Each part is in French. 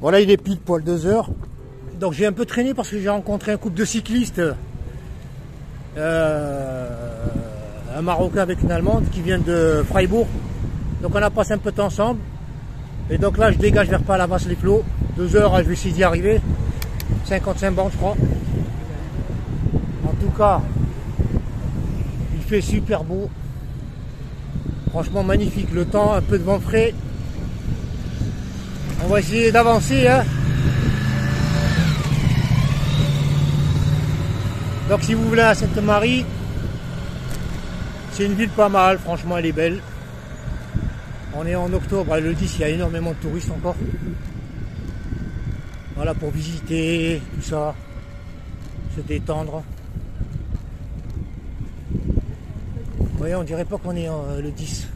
Voilà, il est pile poil 2 heures. Donc j'ai un peu traîné parce que j'ai rencontré un couple de cyclistes. Un Marocain avec une Allemande qui vient de Freiburg. Donc on a passé un peu de temps ensemble. Et donc là je dégage vers Palavas-les-Flots. 2 heures, je vais essayer d'y arriver. 55 bornes je crois. En tout cas, il fait super beau. Franchement magnifique. Le temps, un peu de vent frais. On va essayer d'avancer. Hein. Donc si vous voulez à Sainte-Marie, c'est une ville pas mal, franchement elle est belle. On est en octobre, le 10, il y a énormément de touristes encore. Voilà, pour visiter, tout ça, se détendre. Vous voyez, on dirait pas qu'on est le 10.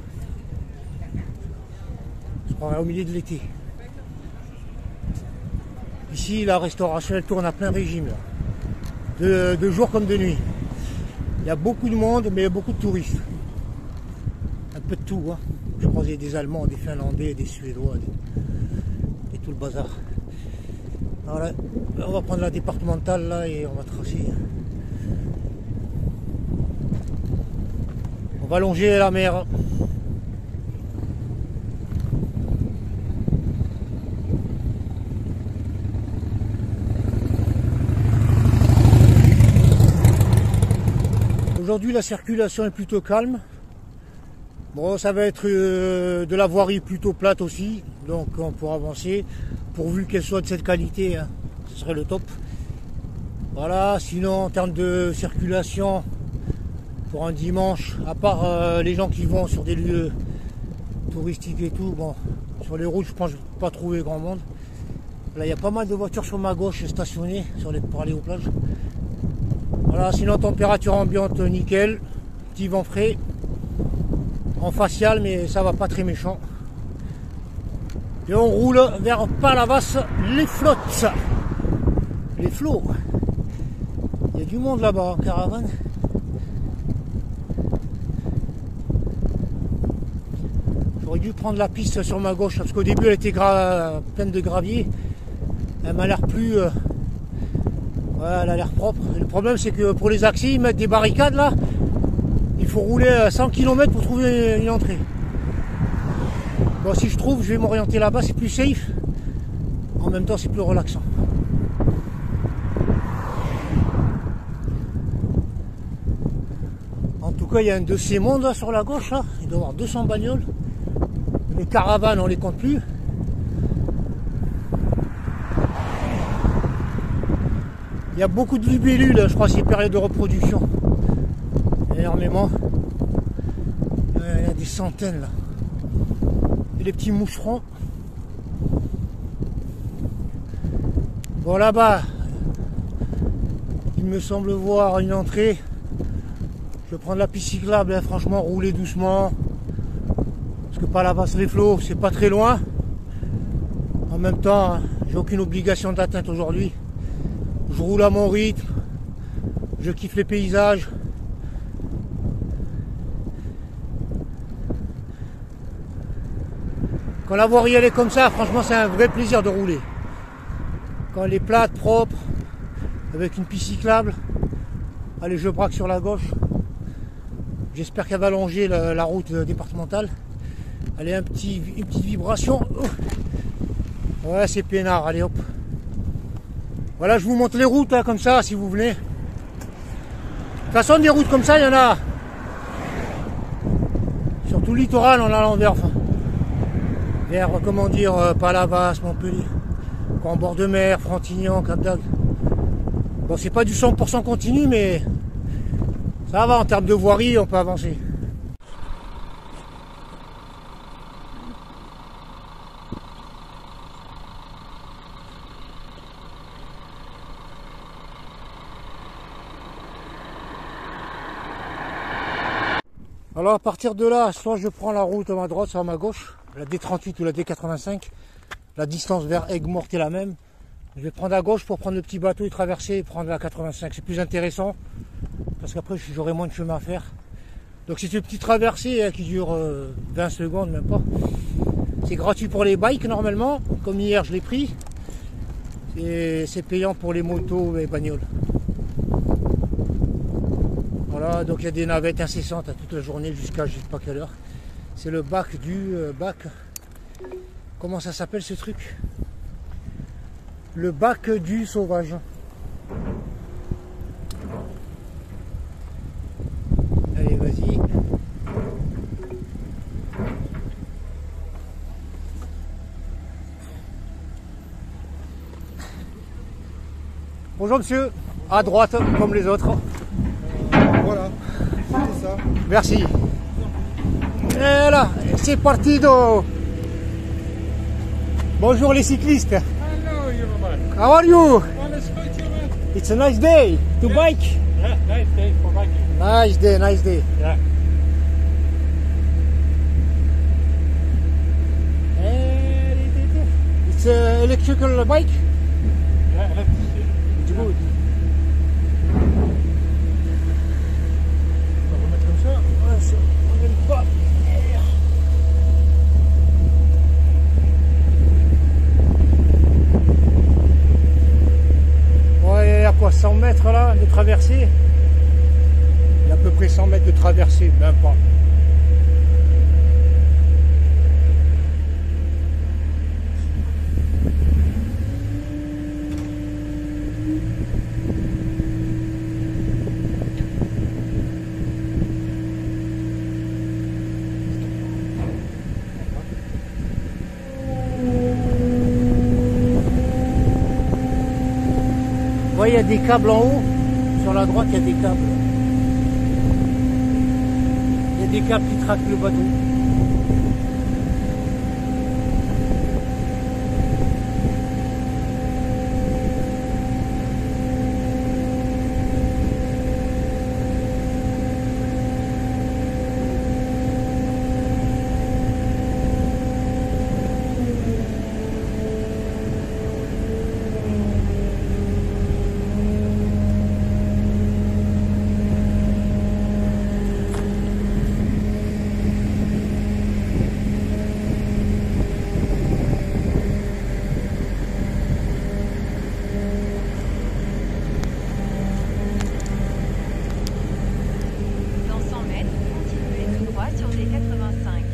Je crois au milieu de l'été. Ici, la restauration, elle tourne à plein régime. Là. De jour comme de nuit. Il y a beaucoup de monde, mais beaucoup de touristes. Un peu de tout. Hein. Je croisais des Allemands, des Finlandais, des Suédois, et tout le bazar. Voilà. On va prendre la départementale là et on va tracer. On va longer la mer. Aujourd'hui la circulation est plutôt calme. Bon, ça va être de la voirie plutôt plate aussi, donc on pourra avancer, pourvu qu'elle soit de cette qualité, hein, ce serait le top. Voilà, sinon en termes de circulation, pour un dimanche, à part les gens qui vont sur des lieux touristiques et tout, bon, sur les routes je pense que je ne peux pas trouver grand monde. Là il y a pas mal de voitures sur ma gauche stationnées pour aller aux plages. Voilà, sinon température ambiante nickel, petit vent frais, en facial mais ça va pas très méchant. Et on roule vers Palavas-les-Flots. Les flots. Il y a du monde là-bas en caravane. J'aurais dû prendre la piste sur ma gauche parce qu'au début elle était pleine de gravier. Elle m'a l'air plus... Ouais, elle a l'air propre. Et le problème c'est que pour les accès ils mettent des barricades là. Il faut rouler 100 km pour trouver une entrée. Bon, si je trouve, je vais m'orienter là-bas, c'est plus safe. En même temps c'est plus relaxant. En tout cas il y a un de ces mondes là sur la gauche là. Il doit y avoir 200 bagnoles. Les caravanes on les compte plus. Il y a beaucoup de libellules, je crois que c'est période de reproduction. Énormément. Il y a des centaines là. Et les petits moucherons. Bon là-bas, il me semble voir une entrée. Je vais prendre la piste cyclable, hein, franchement, rouler doucement. Parce que Palavas-les-Flots, c'est pas très loin. En même temps, hein, j'ai aucune obligation d'atteinte aujourd'hui. Je roule à mon rythme, je kiffe les paysages. Quand la voirie elle est comme ça, franchement c'est un vrai plaisir de rouler. Quand elle est plate, propre, avec une piste cyclable, allez je braque sur la gauche. J'espère qu'elle va longer la route départementale. Allez, une petite vibration. Ouais, c'est peinard, allez hop. Voilà, je vous montre les routes, hein, comme ça, si vous venez. De toute façon, des routes comme ça, il y en a. Sur tout le littoral, en allant vers, comment dire, Palavas, Montpellier. En bord de mer, Frontignan, Cap d'Agde. Bon, c'est pas du 100% continu, mais ça va, en termes de voirie, on peut avancer. Alors à partir de là, soit je prends la route à ma droite, soit à ma gauche, la D38 ou la D85. La distance vers Aigues-Mortes est la même. Je vais prendre à gauche pour prendre le petit bateau et traverser et prendre la 85. C'est plus intéressant parce qu'après j'aurai moins de chemin à faire. Donc c'est une petite traversée qui dure 20 secondes, même pas. C'est gratuit pour les bikes normalement. Comme hier je l'ai pris. C'est payant pour les motos et bagnoles. Voilà, donc il y a des navettes incessantes à toute la journée jusqu'à je sais pas quelle heure. C'est le bac du bac. Comment ça s'appelle ce truc? Le bac du sauvage. Allez, vas-y. Bonjour monsieur, à droite comme les autres. Voilà, c'est ça. Merci. Et là, c'est parti do. Bonjour les cyclistes. Hello, you man. How are you? Well, it's good, you man. It's a nice day to bike. Yeah, nice day for biking. Nice day, nice day. Yeah. It's an electrical bike. Yeah, let's see. It's good. On va mettre comme ça. Ouais, on n'aime pas. Ouais, il y a quoi, 100 mètres là de traversée? Il y a à peu près 100 mètres de traversée, même pas. Vous voyez, il y a des câbles en haut. Sur la droite, il y a des câbles. Il y a des câbles qui traquent le bateau. sur des 85.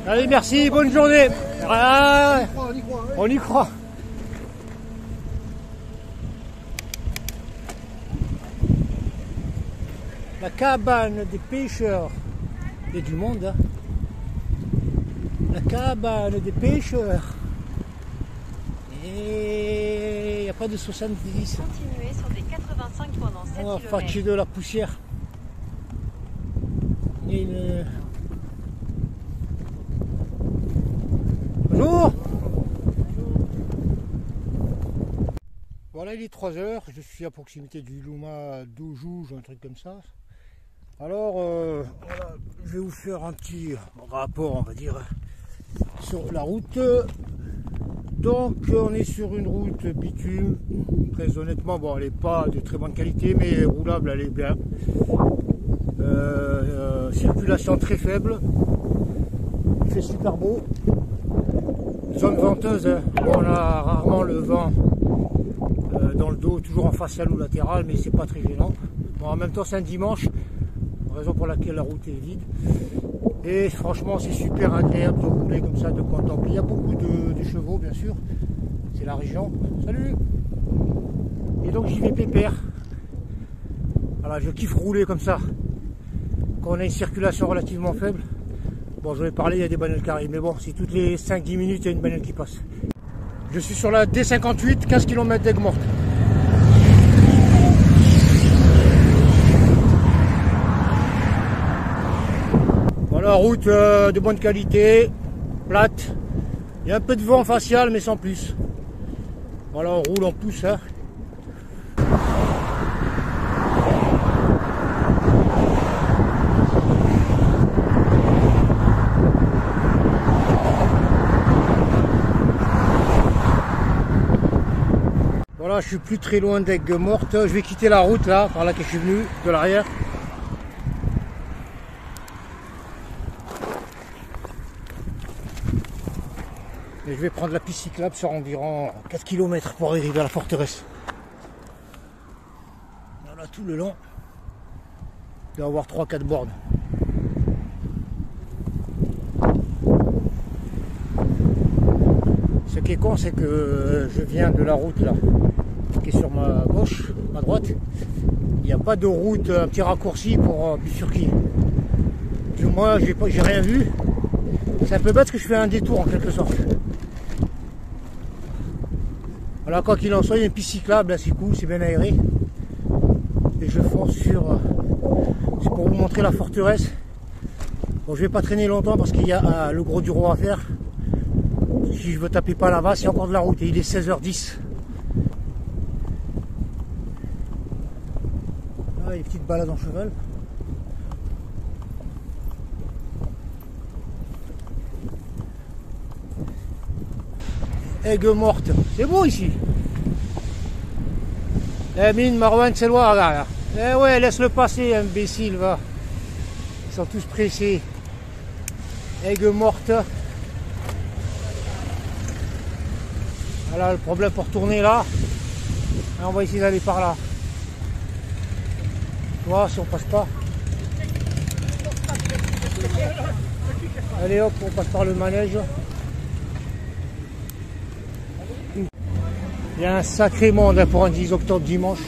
Allez, merci, bonne journée. Ah, on y croit. La cabane des pêcheurs. Il y a du monde, hein. La cabane des pêcheurs. Et il n'y a pas de 70. Continuez sur des 85 pendant 7 On va km. fatiguer de la poussière. Et une... Bonjour. Voilà, il est 3 h, je suis à proximité du Luma d'Ojouge, un truc comme ça. Alors, voilà, je vais vous faire un petit rapport, on va dire, sur la route. Donc, on est sur une route bitume, très honnêtement, bon, elle n'est pas de très bonne qualité, mais roulable, elle est bien. Circulation très faible, il fait super beau. Zone venteuse, hein. On a rarement le vent dans le dos, toujours en facial ou latéral, mais c'est pas très gênant. Bon, en même temps, c'est un dimanche, raison pour laquelle la route est vide. Et franchement, c'est super agréable de rouler comme ça, de contempler. Il y a beaucoup de chevaux, bien sûr. C'est la région. Salut! Et donc, j'y vais pépère. Voilà, je kiffe rouler comme ça. Quand on a une circulation relativement faible. Bon, je vais parler, il y a des bagnoles qui arrivent, mais bon, c'est toutes les 5-10 minutes, il y a une bagnole qui passe. Je suis sur la D58, 15 km d'Aigues-Mortes. Voilà, route de bonne qualité, plate. Il y a un peu de vent facial, mais sans plus. Voilà, on roule en pouce, hein. Voilà, je suis plus très loin d'Aigues-Mortes. Je vais quitter la route là, par là que je suis venu, de l'arrière. Et je vais prendre la piste cyclable sur environ 4 km pour arriver à la forteresse. Voilà, tout le long. Il doit y avoir 3-4 bornes. Ce qui est con, c'est que je viens de la route là, qui est sur ma gauche, ma droite. Il n'y a pas de route, un petit raccourci pour bifurquer. Moi, j'ai rien vu. C'est un peu bête parce que je fais un détour en quelque sorte. Voilà, quoi qu'il en soit, il y a une piste cyclable, c'est cool, c'est bien aéré. Et je fonce sur... c'est pour vous montrer la forteresse. Bon, je vais pas traîner longtemps parce qu'il y a le gros du roi à faire. Si je veux taper pas là-bas, c'est encore de la route et il est 16h10. Ah, une petite balade en cheval. Aigues-Mortes, c'est beau ici. Eh mine, Marwan, c'est loin, regarde là. Eh ouais, laisse-le passer, imbécile, va. Ils sont tous pressés. Aigues-Mortes. Voilà le problème pour tourner là. Et on va essayer d'aller par là. Tu vois, si on passe pas. Allez hop, on passe par le manège. Il y a un sacré monde pour un 10 octobre dimanche.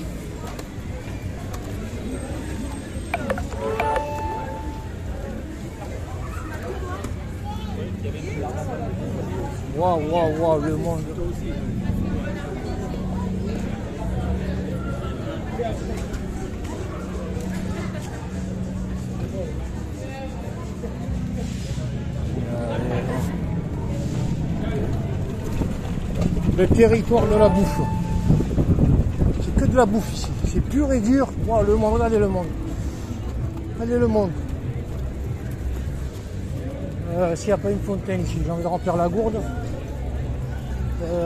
Waouh, waouh, waouh, le monde. Le territoire de la bouffe. C'est que de la bouffe ici. C'est pur et dur. Wow, le monde, regardez le monde. Regardez le monde. S'il n'y a pas une fontaine ici, j'ai envie de remplir la gourde.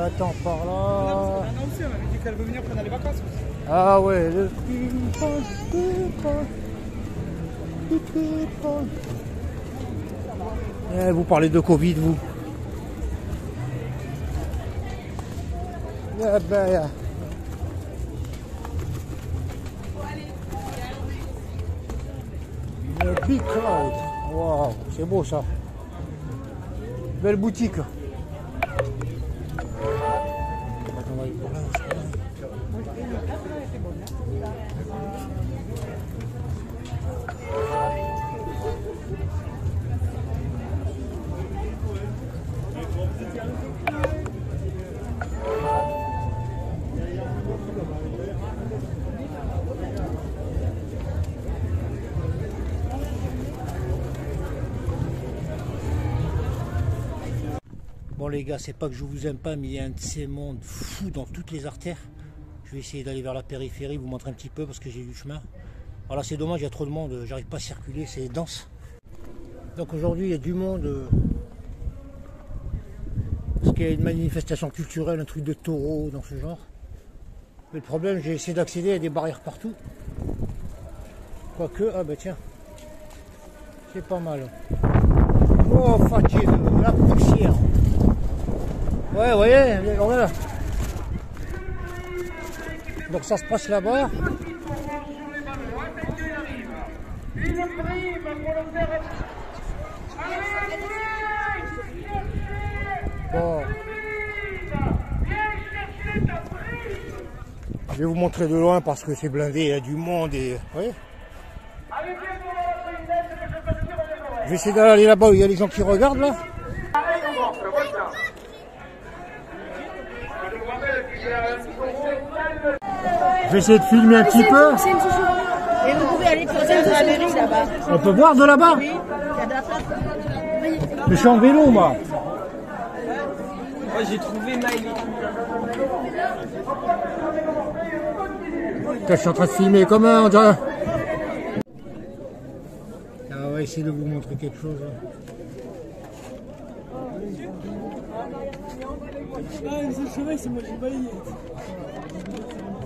Attends, par là. Ah non, aussi, on avait dit qu'elle veut venir pendant les vacances aussi. Ah ouais, le... vous parlez de Covid, vous. Ah ben, le Big Cloud. Waouh, c'est beau ça. Belle boutique. Bon les gars, c'est pas que je vous aime pas, mais il y a un de ces mondes fous dans toutes les artères. Je vais essayer d'aller vers la périphérie, vous montrer un petit peu parce que j'ai eu le chemin. Voilà, c'est dommage, il y a trop de monde, j'arrive pas à circuler, c'est dense. Donc aujourd'hui il y a du monde. Parce qu'il y a une manifestation culturelle, un truc de taureau dans ce genre. Mais le problème, j'ai essayé d'accéder à des barrières partout. Quoique, ah bah tiens, c'est pas mal. Oh, fatigué, la poussière. Ouais, vous voyez, voilà. Donc ça se passe là-bas. Bon. Je vais vous montrer de loin parce que c'est blindé, il y a du monde et... Ouais. Je vais essayer d'aller là-bas où il y a les gens qui regardent là. Je vais essayer de filmer un petit peu. Et vous pouvez aller sur la mairie là-bas. On peut boire de là-bas? Oui, il y a de la place. Je suis en vélo moi. Moi j'ai trouvé Maïli. Je suis en train de filmer comme un... On va essayer de vous montrer quelque chose.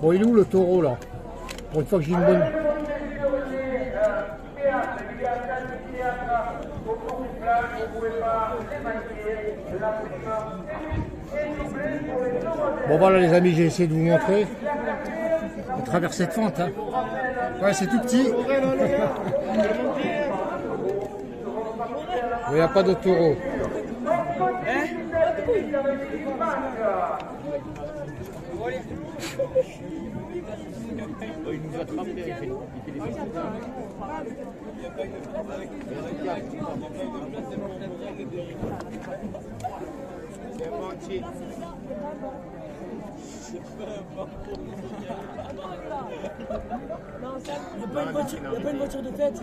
Bon, il est où le taureau là? Pour une fois que j'ai une bonne... Bon voilà les amis, j'ai essayé de vous montrer à travers cette fente. Hein. Ouais, c'est tout petit. Il n'y a pas de taureau. Il nous attrape, il fait des... Il n'y a pas une voiture de tête.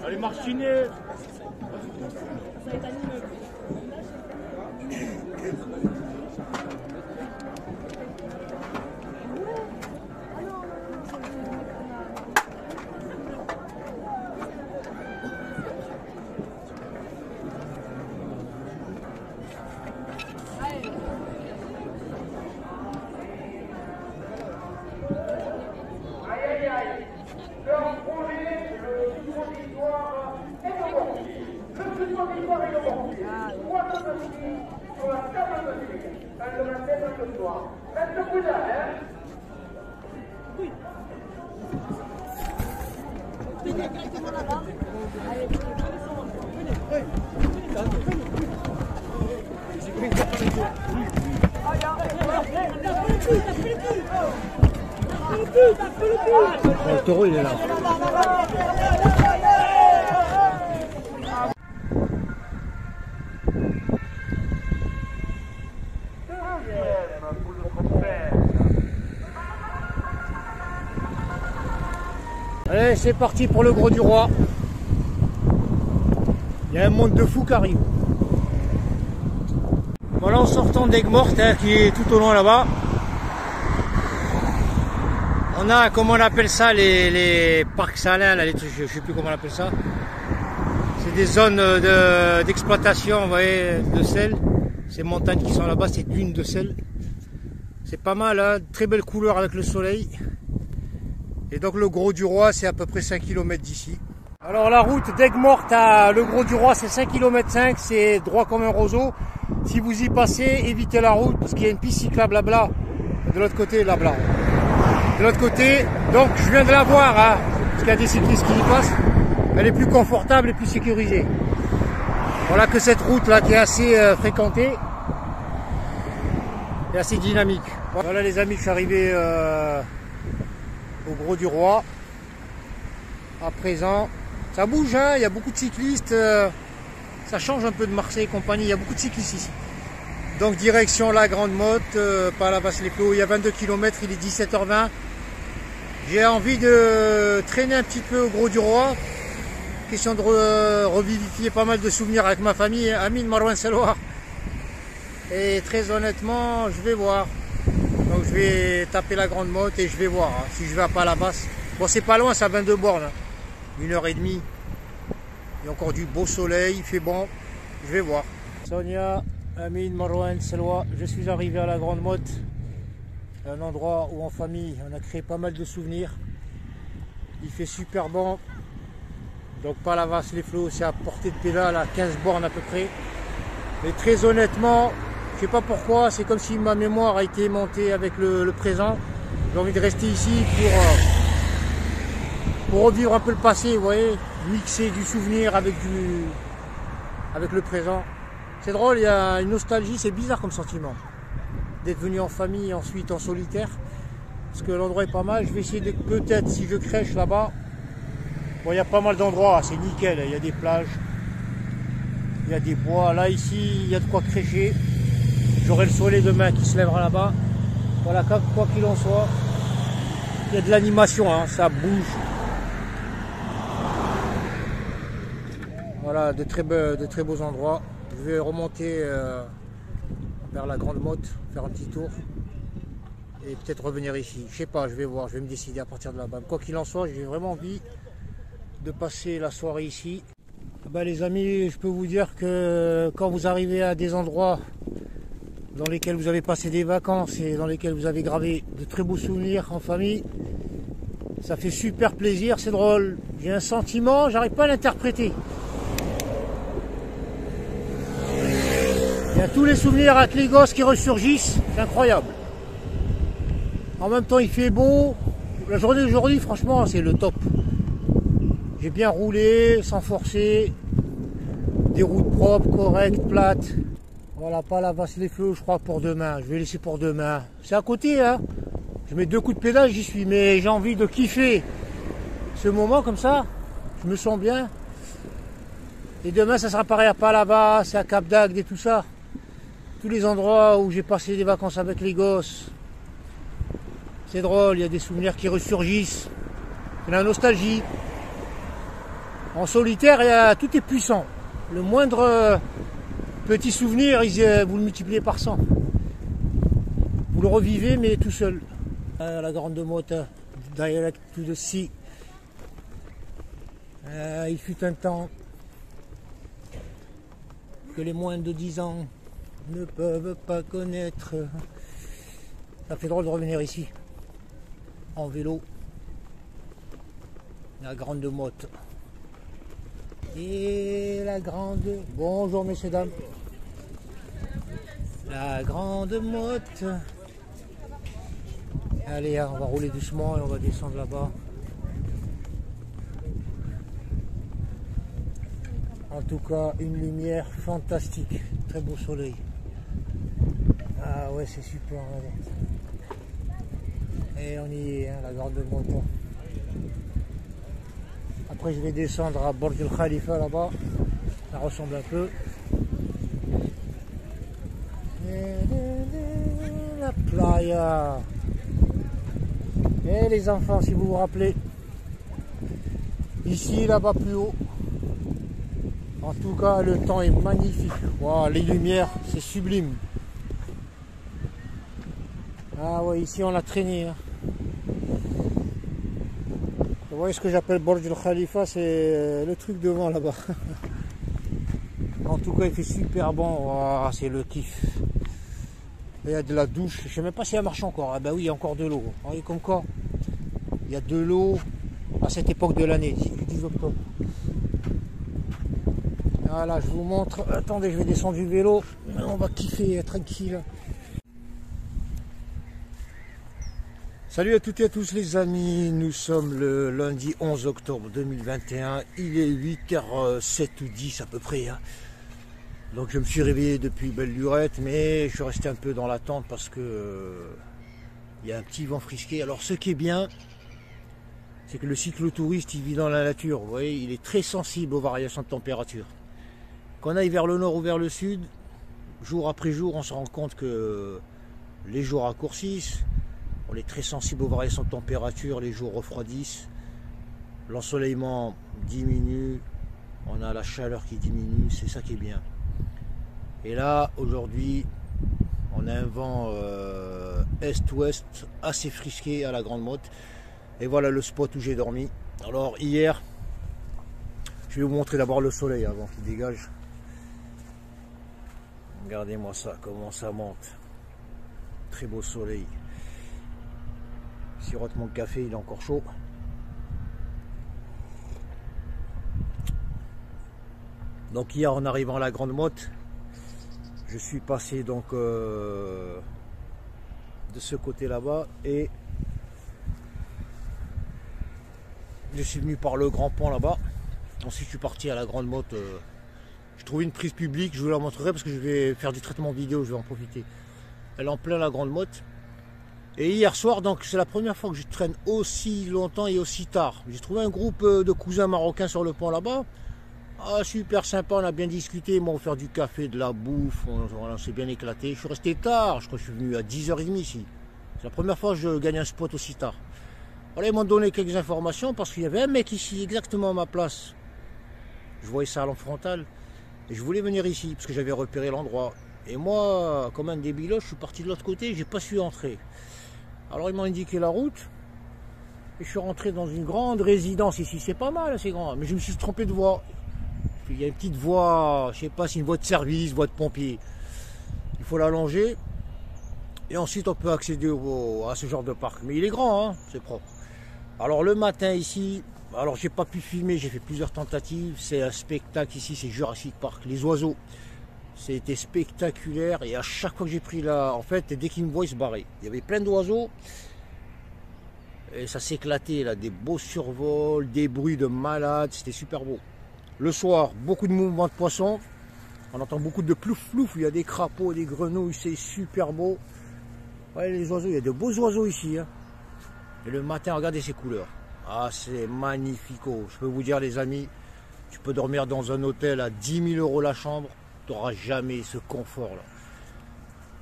Allez Martinet. Le taureau il est là. Allez, c'est parti pour le Gros du Roi. Il y a un monde de fous qui arrive. Voilà, en sortant d'Aigues-Mortes, hein, qui est tout au loin là-bas. On a, comment on appelle ça, les parcs salins, là, les trucs, je ne sais plus comment on appelle ça. C'est des zones d'exploitation, vous voyez, de sel. Ces montagnes qui sont là-bas, c'est dunes de sel. C'est pas mal, hein, très belle couleur avec le soleil. Et donc le Gros du Roi, c'est à peu près 5 km d'ici. Alors la route d'Aigues-Mortes à le Gros du Roi, c'est 5 km 5, c'est droit comme un roseau. Si vous y passez, évitez la route parce qu'il y a une piste cyclable là-bas. De l'autre côté, là-bas. De l'autre côté, donc je viens de la voir, hein, parce qu'il y a des cyclistes qui y passent. Elle est plus confortable et plus sécurisée. Voilà que cette route là qui est assez fréquentée et assez dynamique. Voilà les amis, je suis arrivé au Gros du Roi. À présent, ça bouge, hein, il y a beaucoup de cyclistes. Ça change un peu de Marseille et compagnie, il y a beaucoup de cyclistes ici. Donc direction la Grande Motte, par la Basse-les-Clos, il y a 22 km, il est 17h20. J'ai envie de traîner un petit peu au Gros du Roi. Question de revivifier pas mal de souvenirs avec ma famille, Amine Marouane Seloua. Et très honnêtement, je vais voir. Donc je vais taper la Grande Motte et je vais voir hein, si je vais à Palavas. Bon, c'est pas loin, c'est à 22 bornes. Hein. 1h30. Il y a encore du beau soleil, il fait bon. Je vais voir. Sonia, Amine, Marouane, Seloua, je suis arrivé à la Grande Motte. Un endroit où en famille, on a créé pas mal de souvenirs. Il fait super bon. Donc Palavas-les-Flots, c'est à portée de pédale, à 15 bornes à peu près. Mais très honnêtement, je sais pas pourquoi, c'est comme si ma mémoire a été montée avec le présent. J'ai envie de rester ici pour revivre un peu le passé, vous voyez, mixer du souvenir avec le présent. C'est drôle, il y a une nostalgie, c'est bizarre comme sentiment. D'être venu en famille, ensuite en solitaire. Parce que l'endroit est pas mal. Je vais essayer de, peut-être, si je crèche là-bas. Bon, il y a pas mal d'endroits, c'est nickel. Il y a des plages, il y a des bois. Là, ici, il y a de quoi crècher. J'aurai le soleil demain qui se lèvera là-bas. Voilà, quoi qu'il en soit, il y a de l'animation, hein, ça bouge. Voilà, de très beaux endroits. Je vais remonter vers la Grande Motte, faire un petit tour. Et peut-être revenir ici. Je sais pas, je vais voir, je vais me décider à partir de là-bas. Quoi qu'il en soit, j'ai vraiment envie de passer la soirée ici. Ben, les amis, je peux vous dire que quand vous arrivez à des endroits dans lesquels vous avez passé des vacances et dans lesquels vous avez gravé de très beaux souvenirs en famille, ça fait super plaisir, c'est drôle. J'ai un sentiment, j'arrive pas à l'interpréter. Il y a tous les souvenirs avec les gosses qui ressurgissent, c'est incroyable. En même temps, il fait beau. La journée d'aujourd'hui, franchement, c'est le top. J'ai bien roulé, sans forcer. Des routes propres, correctes, plates. Voilà, pas la vasse les feux, je crois, pour demain. Je vais laisser pour demain. C'est à côté, hein. Je mets 2 coups de pédale, j'y suis. Mais j'ai envie de kiffer ce moment comme ça. Je me sens bien. Et demain, ça sera pareil à Palavas, à Cap d'Agde et tout ça. Tous les endroits où j'ai passé des vacances avec les gosses. C'est drôle, il y a des souvenirs qui ressurgissent. C'est la nostalgie. En solitaire, tout est puissant. Le moindre petit souvenir, vous le multipliez par 100. Vous le revivez, mais tout seul. La Grande Motte, direct to the sea. Il fut un temps que les moins de 10 ans ne peuvent pas connaître. Ça fait drôle de revenir ici, en vélo. La Grande Motte. Et la grande... Bonjour messieurs, dames. La Grande Motte. Allez, on va rouler doucement et on va descendre là-bas. En tout cas, une lumière fantastique. Très beau soleil. Ah ouais, c'est super. Et on y est, hein, la Grande Motte. Après, je vais descendre à Burj Al Khalifa là-bas. Ça ressemble un peu. La playa. Et les enfants, si vous vous rappelez, ici, là-bas, plus haut. En tout cas, le temps est magnifique. Wow, les lumières, c'est sublime. Ah ouais, ici, on l'a traîné. Hein. Vous voyez ce que j'appelle Burj Al Khalifa, c'est le truc devant là-bas. En tout cas, il fait super bon. Wow, c'est le kiff. Il y a de la douche. Je ne sais même pas si elle marche encore. Ah bah oui, il y a encore de l'eau. Vous voyez comme quoi, il y a de l'eau à cette époque de l'année, 10 octobre. Voilà, je vous montre. Attendez, je vais descendre du vélo. On va kiffer tranquille. Salut à toutes et à tous les amis. Nous sommes le lundi 11 octobre 2021. Il est 8h07 ou 10 à peu près. Hein. Donc je me suis réveillé depuis belle lurette, mais je suis resté un peu dans l'attente parce que il y a un petit vent frisqué. Alors ce qui est bien, c'est que le cyclotouriste, il vit dans la nature. Vous voyez, il est très sensible aux variations de température. Qu'on aille vers le nord ou vers le sud, jour après jour, on se rend compte que les jours raccourcissent. On est très sensible aux variations de température, les jours refroidissent. L'ensoleillement diminue, on a la chaleur qui diminue, c'est ça qui est bien. Et là, aujourd'hui, on a un vent est-ouest assez frisqué à la Grande Motte. Et voilà le spot où j'ai dormi. Alors hier, je vais vous montrer d'abord le soleil avant qu'il dégage. Regardez-moi ça, comment ça monte. Très beau soleil. Sirote mon café, il est encore chaud. Donc hier, en arrivant à la Grande Motte, je suis passé donc de ce côté là-bas et je suis venu par le grand pont là-bas. Ensuite, je suis parti à la Grande Motte J'ai trouvé une prise publique, je vous la montrerai parce que je vais faire du traitement vidéo, je vais en profiter. Elle est en plein la Grande Motte. Et hier soir, donc c'est la première fois que je traîne aussi longtemps et aussi tard. J'ai trouvé un groupe de cousins marocains sur le pont là-bas. Ah, super sympa, on a bien discuté, ils m'ont offert du café, de la bouffe, on s'est bien éclaté. Je suis resté tard, je crois que je suis venu à 10h30 ici. C'est la première fois que je gagne un spot aussi tard. Voilà, ils m'ont donné quelques informations parce qu'il y avait un mec ici, exactement à ma place. Je voyais ça à lampe frontale. Et je voulais venir ici parce que j'avais repéré l'endroit. Et moi, comme un débiloche, je suis parti de l'autre côté, j'ai pas su entrer. Alors ils m'ont indiqué la route. Et je suis rentré dans une grande résidence ici. C'est pas mal, c'est grand. Mais je me suis trompé de voie. Il y a une petite voie, je sais pas si une voie de service, voie de pompier. Il faut la longer. Et ensuite on peut accéder à ce genre de parc. Mais il est grand, hein, c'est propre. Alors le matin ici, alors j'ai pas pu filmer, j'ai fait plusieurs tentatives. C'est un spectacle ici, c'est Jurassic Park. Les oiseaux, c'était spectaculaire. Et à chaque fois que j'ai pris là, en fait, dès qu'ils me voient, ils se barraient. Il y avait plein d'oiseaux. Et ça s'éclatait là, des beaux survols, des bruits de malades, c'était super beau. Le soir, beaucoup de mouvements de poissons. On entend beaucoup de plouf-plouf, il y a des crapauds, des grenouilles, c'est super beau. Ouais, les oiseaux, il y a de beaux oiseaux ici. Hein. Et le matin, regardez ces couleurs. Ah, c'est magnifico. Je peux vous dire, les amis, tu peux dormir dans un hôtel à 10 000 € la chambre. Tu n'auras jamais ce confort-là.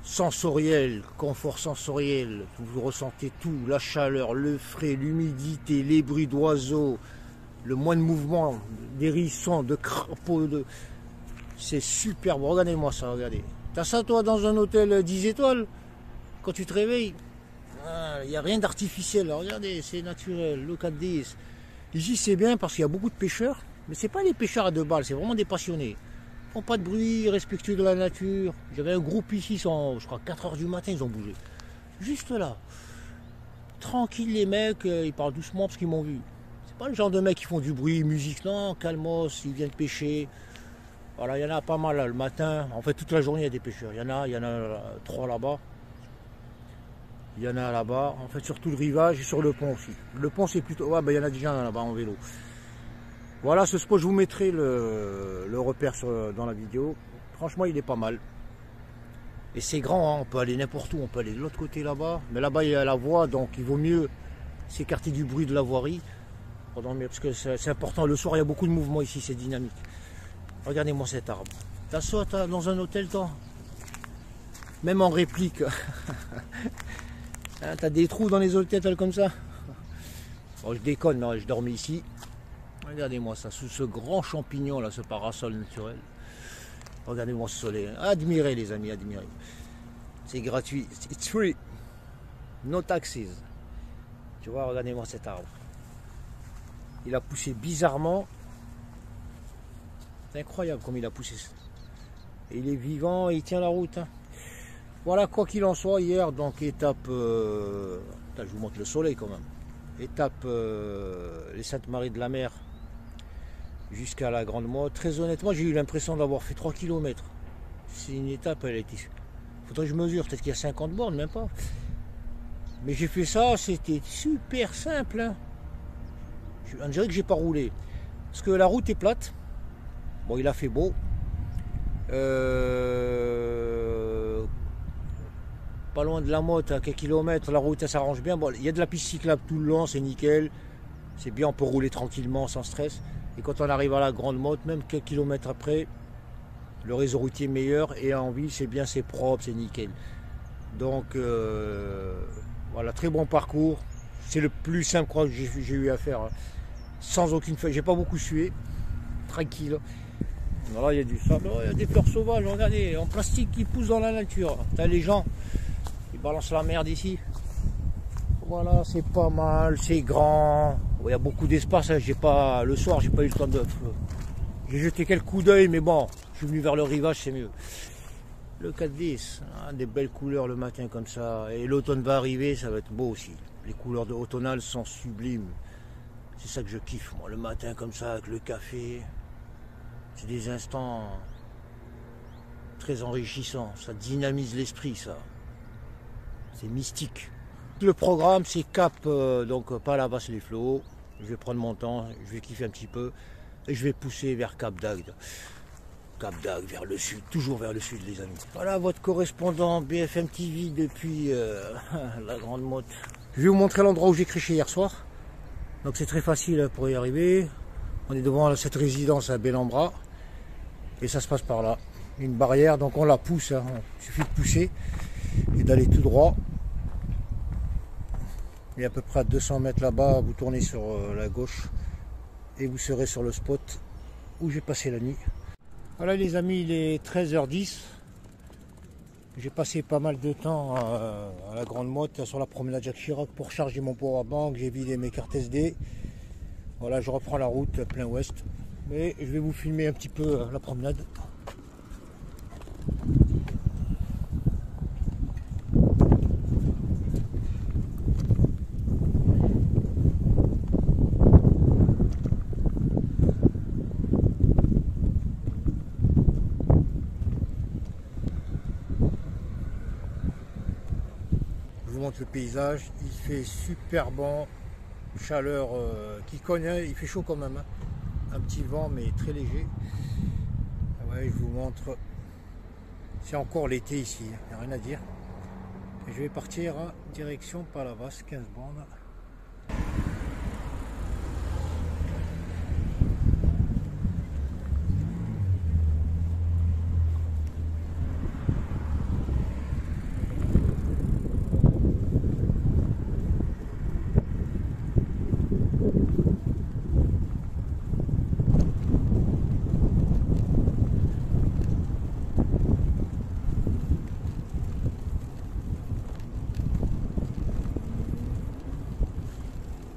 Sensoriel, confort sensoriel. Vous ressentez tout, la chaleur, le frais, l'humidité, les bruits d'oiseaux. Le moins de mouvement, des hérissons, de crapauds, c'est superbe. Regardez-moi ça, regardez. T'as ça toi dans un hôtel 10 étoiles? Quand tu te réveilles, il n'y a rien d'artificiel. Regardez, c'est naturel, look at this. Ici c'est bien parce qu'il y a beaucoup de pêcheurs, mais c'est pas des pêcheurs à 2 balles, c'est vraiment des passionnés. Ils font pas de bruit, respectueux de la nature. J'avais un groupe ici, je crois 4 h du matin, ils ont bougé. Juste là. Tranquille les mecs, ils parlent doucement parce qu'ils m'ont vu. Pas le genre de mecs qui font du bruit, musique, non, calmos, ils viennent pêcher. Voilà, il y en a pas mal là, le matin. En fait, toute la journée, il y a des pêcheurs. Il y en a 3 là-bas. Il y en a là-bas. En fait, sur tout le rivage et sur le pont aussi. Le pont, c'est plutôt... Ouais, il y en a déjà là-bas en vélo. Voilà, ce spot, je vous mettrai le repère dans la vidéo. Franchement, il est pas mal. Et c'est grand, hein, on peut aller n'importe où. On peut aller de l'autre côté là-bas. Mais là-bas, il y a la voie, donc il vaut mieux s'écarter du bruit de la voirie. Parce que c'est important, le soir il y a beaucoup de mouvements ici, c'est dynamique. Regardez-moi cet arbre. T'as ça dans un hôtel toi? Même en réplique. Hein, t'as des trous dans les hôtels comme ça? Bon, je déconne, mais je dormais ici. Regardez-moi ça, sous ce grand champignon là, ce parasol naturel. Regardez-moi ce soleil. Admirez les amis, admirez. C'est gratuit, it's free. No taxes. Tu vois, regardez-moi cet arbre. Il a poussé bizarrement. C'est incroyable comme il a poussé. Et il est vivant et il tient la route. Hein. Voilà, quoi qu'il en soit, hier, donc étape... je vous montre le soleil quand même. Étape les Saintes-Maries de la Mer jusqu'à la Grande Motte. Très honnêtement, j'ai eu l'impression d'avoir fait 3 km. C'est une étape, elle a été... Faudrait que je mesure, peut-être qu'il y a 50 bornes, même pas. Mais j'ai fait ça, c'était super simple. Hein. On dirait que j'ai pas roulé parce que la route est plate. Bon, il a fait beau. Pas loin de la Motte, à quelques kilomètres, la route elle s'arrange bien. Bon, il y a de la piste cyclable tout le long, c'est nickel. C'est bien, on peut rouler tranquillement, sans stress. Et quand on arrive à la Grande Motte, même quelques kilomètres après, le réseau routier est meilleur. Et en ville, c'est bien, c'est propre, c'est nickel. Donc, voilà, très bon parcours. C'est le plus simple que j'ai eu à faire. Hein. Sans aucune feuille, j'ai pas beaucoup sué, tranquille. Voilà, il y a du sable, il y a des fleurs sauvages, regardez, en plastique qui poussent dans la nature. T'as les gens, ils balancent la merde ici. Voilà, c'est pas mal, c'est grand. Il y a beaucoup d'espace, hein. Le soir, j'ai pas eu le temps de... J'ai jeté quelques coups d'œil, mais bon, je suis venu vers le rivage, c'est mieux. Le 410, hein, des belles couleurs le matin comme ça. Et l'automne va arriver, ça va être beau aussi. Les couleurs de automnales sont sublimes. C'est ça que je kiffe, moi, le matin comme ça, avec le café. C'est des instants très enrichissants. Ça dynamise l'esprit, ça. C'est mystique. Le programme, c'est Cap, donc pas là-bas, c'est les flots. Je vais prendre mon temps, je vais kiffer un petit peu. Et je vais pousser vers Cap d'Agde. Cap d'Agde, vers le sud, toujours vers le sud les amis. Voilà votre correspondant BFM TV depuis la Grande Motte. Je vais vous montrer l'endroit où j'ai créché hier soir. Donc c'est très facile pour y arriver. On est devant cette résidence à Bellambra. Et ça se passe par là. Une barrière, donc on la pousse, hein. Il suffit de pousser et d'aller tout droit. Et à peu près à 200 mètres là-bas, vous tournez sur la gauche et vous serez sur le spot où j'ai passé la nuit. Voilà les amis, il est 13h10. J'ai passé pas mal de temps à la Grande Motte, sur la promenade Jacques Chirac pour charger mon powerbank. J'ai vidé mes cartes SD. Voilà, je reprends la route plein ouest. Mais je vais vous filmer un petit peu la promenade. Je vous montre le paysage, il fait super bon, chaleur qui cogne, hein. Il fait chaud quand même, hein. Un petit vent mais très léger. Ouais, je vous montre, c'est encore l'été ici, il n'y a rien à dire. Et je vais partir en direction Palavas, 15 bornes.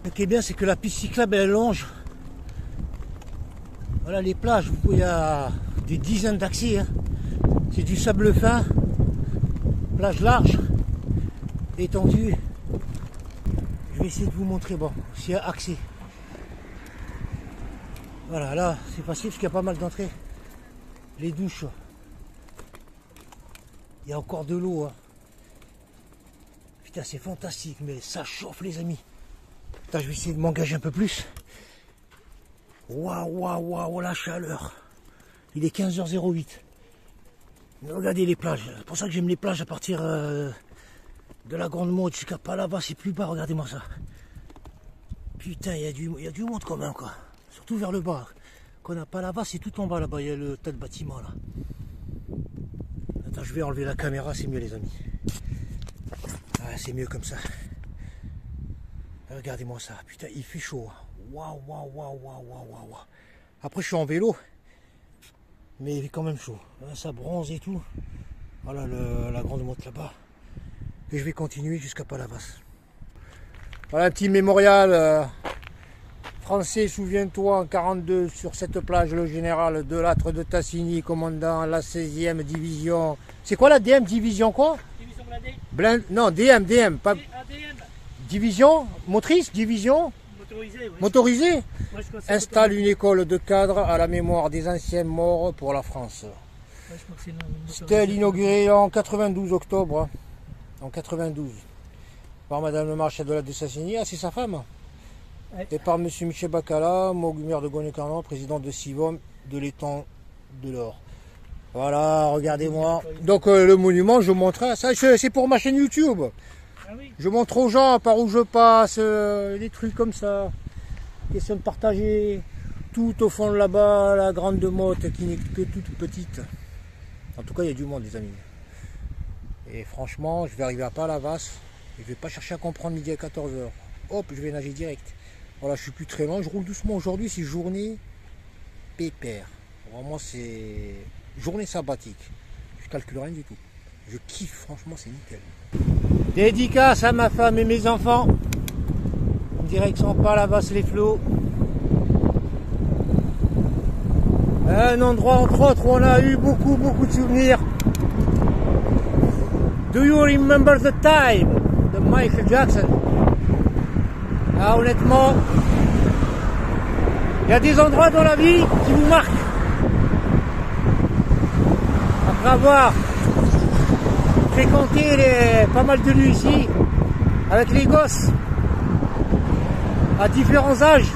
Ce qui est bien, c'est que la piste cyclable elle longe. Voilà les plages, il y a des dizaines d'accès, hein. C'est du sable fin, plage large, étendue. Je vais essayer de vous montrer, bon, s'il y a accès. Voilà, là c'est facile parce qu'il y a pas mal d'entrées. Les douches, il y a encore de l'eau, hein. Putain, c'est fantastique, mais ça chauffe les amis. Putain, je vais essayer de m'engager un peu plus. Waouh, waouh, waouh, la chaleur. Il est 15h08. Regardez les plages. C'est pour ça que j'aime les plages à partir de la Grande Motte jusqu'à Palavas, c'est plus bas. Regardez-moi ça. Putain, il y a du monde quand même, quoi. Surtout vers le bas. Quand on a Palavas, c'est tout en bas là-bas. Il y a le tas de bâtiments là. Attends, je vais enlever la caméra, c'est mieux les amis. Ah, c'est mieux comme ça. Regardez-moi ça, putain, il fait chaud. Waouh, waouh, waouh, waouh, waouh, waouh. Après, je suis en vélo, mais il fait quand même chaud. Là, ça bronze et tout. Voilà la Grande Motte là-bas. Et je vais continuer jusqu'à Palavas. Voilà un petit mémorial français, souviens-toi, en 42, sur cette plage, le général de Lattre de Tassigny, commandant la 16e division. C'est quoi la DM division quoi? Division blindée. Non, DM, pas... Division, motrice, division motorisée. Oui. Motorisée. Ouais, installe une école de cadre à la mémoire des anciens morts pour la France. Ouais, c'était inauguré en 92 octobre, en 92, par Madame le Maréchal de la de Tassigny, ah, c'est sa femme, ouais. Et par Monsieur Michel Bacala, maire de Gonnet-Carnan, président de Sivom, de l'étang de l'Or. Voilà, regardez-moi. Donc le monument, je montrerai ça, c'est pour ma chaîne YouTube. Ah oui. Je montre aux gens par où je passe, des trucs comme ça. Question de partager. Tout au fond de là-bas, la Grande Motte qui n'est que toute petite. En tout cas, il y a du monde, les amis. Et franchement, je vais arriver à Palavas. Et je vais pas chercher à comprendre midi à 14h. Hop, je vais nager direct. Voilà, je suis plus très loin. Je roule doucement aujourd'hui. C'est journée pépère. Vraiment, c'est journée sabbatique. Je calcule rien du tout. Je kiffe, franchement, c'est nickel. Dédicace à ma femme et mes enfants. Direction Palavas les Flots. Un endroit entre autres où on a eu beaucoup de souvenirs. Do you remember the time de Michael Jackson? Ah, honnêtement, il y a des endroits dans la vie qui vous marquent. Après avoir fréquenté pas mal de nuits ici, avec les gosses, à différents âges,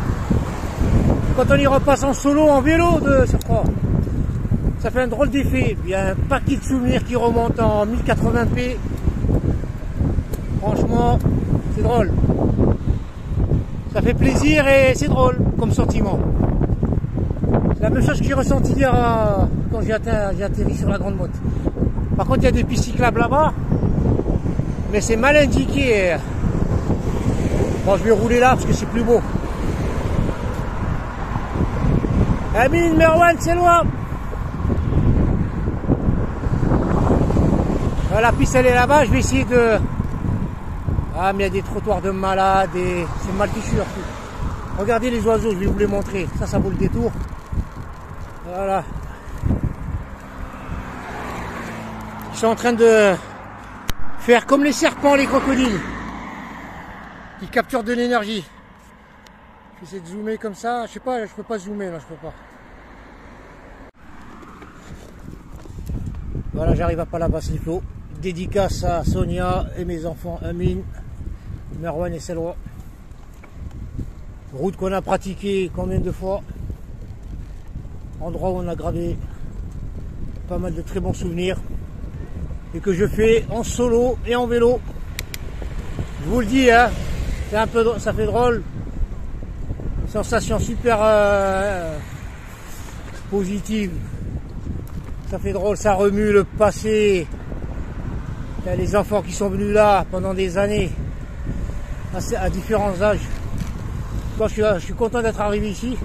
quand on y repasse en solo, en vélo de surcroît. Ça fait un drôle d'effet. Il y a un paquet de souvenirs qui remontent en 1080p. Franchement, c'est drôle. Ça fait plaisir et c'est drôle comme sentiment. C'est la même chose que j'ai ressenti hier quand j'ai atterri sur la Grande Motte. Par contre, il y a des pistes cyclables là-bas, mais c'est mal indiqué. Bon, je vais rouler là parce que c'est plus beau. Amine, Merwan, c'est loin. La piste elle est là-bas, je vais essayer de... Ah mais il y a des trottoirs de malades et c'est mal fichu leur truc. Regardez les oiseaux, je vais vous les montrer. Ça vaut le détour. Voilà. Ils sont en train de faire comme les serpents, les crocodiles. Ils capturent de l'énergie. J'essaie de zoomer comme ça. Je sais pas, je peux pas zoomer là, je peux pas. Voilà, j'arrive à Palavas-les-Flots. Dédicace à Sonia et mes enfants Amine, Merwan et Selwa. Route qu'on a pratiquée combien de fois. Endroit où on a gravé pas mal de très bons souvenirs. Et que je fais en solo et en vélo. Je vous le dis, hein, c'est un peu, ça fait drôle. Sensation super positive. Ça fait drôle, ça remue le passé. Il y a les enfants qui sont venus là pendant des années, à différents âges. Moi, je suis content d'être arrivé ici.